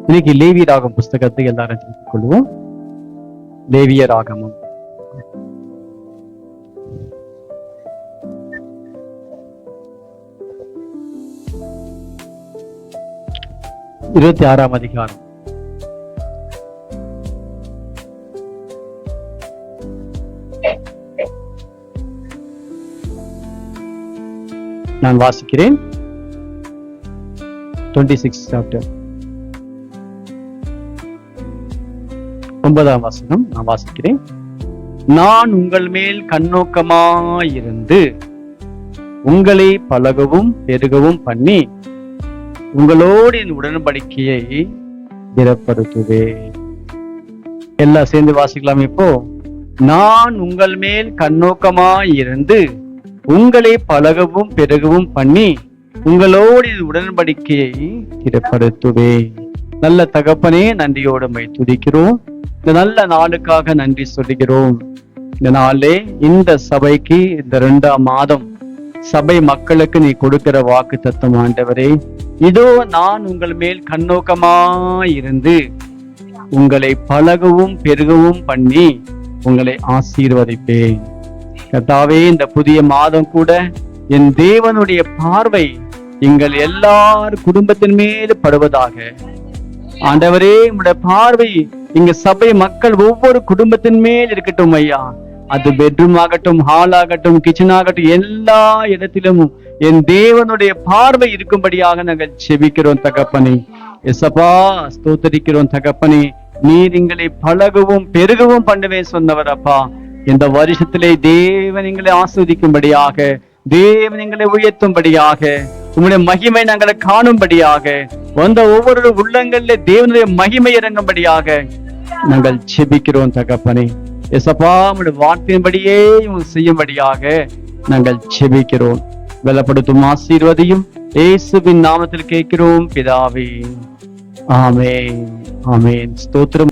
இன்னைக்கு லேவியராகம் புஸ்தகத்தை எல்லாரும் தெரிந்து கொள்வோம். லேவியராகமம் 26ஆம் அதிகாரம். நான் வாசிக்கிறேன். 26 சாப்டர் 9ஆம் வசனம் நான் வாசிக்கிறேன். நான் உங்கள் மேல் கண்ணோக்கமாயிருந்து உங்களை பழகவும் பெருகவும் பண்ணி உங்களோடு என் உடன்படிக்கையை திடப்படுத்துவேன். எல்லாம் சேர்ந்து வாசிக்கலாம். இப்போ நான் உங்கள் மேல் கண்ணோக்கமாயிருந்து உங்களை பழகவும் பெருகவும் பண்ணி உங்களோடு என் உடன்படிக்கையை திடப்படுத்துவேன். நல்ல தகப்பனே, நன்றியோடு மை துதிக்கிறோம். இந்த நல்ல நாளுக்காக நன்றி சொல்லுகிறோம். இந்த நாளே இந்த சபைக்கு இந்த 2ஆம் மாதம் சபை மக்களுக்கு நீ கொடுக்கிற வாக்கு தத்தம் ஆண்டவரே, இதோ நான் உங்கள் மேல் கண்ணோக்கமாயிருந்து உங்களை பழகவும் பெருகவும் பண்ணி உங்களை ஆசீர்வதிப்பேன். கர்த்தாவே, இந்த புதிய மாதம் கூட என் தேவனுடைய பார்வை எங்கள் எல்லார் குடும்பத்தின் மேல் படுவதாக. ஆண்டவரே, உங்களுடைய பார்வை இங்க சபை மக்கள் ஒவ்வொரு குடும்பத்தின் மேல் இருக்கட்டும் ஐயா. அது பெட்ரூம் ஆகட்டும், ஹால் ஆகட்டும், கிச்சன் ஆகட்டும், எல்லா இடத்திலும் என் தேவனுடைய பார்வை இருக்கும்படியாக நாங்கள் செபிக்கிறோம் தகப்பனே. எசப்பா, ஸ்தோத்தரிக்கிறோம் தகப்பனே. நீர் எங்களை பழகவும் பெருகவும் பண்ணுவேன் சொன்னவர் அப்பா. இந்த வருஷத்திலே தேவன் எங்களை ஆஸ்வதிக்கும்படியாக, தேவன் எங்களை உயர்த்தும்படியாக, உங்களுடைய மகிமை நாங்களை காணும்படியாக, வந்த ஒவ்வொரு உள்ளங்களிலே தேவனுடைய மகிமை இறங்கும்படியாக நாங்கள் செபிக்கிறோம் தகப்பனே. எசப்பா, உங்களுடைய வார்த்தையின்படியே செய்யும்படியாக நாங்கள் செபிக்கிறோம். பலப்படுத்தும் ஆசீர்வதியும் இயேசுவின் நாமத்தில் கேட்கிறோம் பிதாவே. ஆமென், ஆமென். ஸ்தோத்திரம்.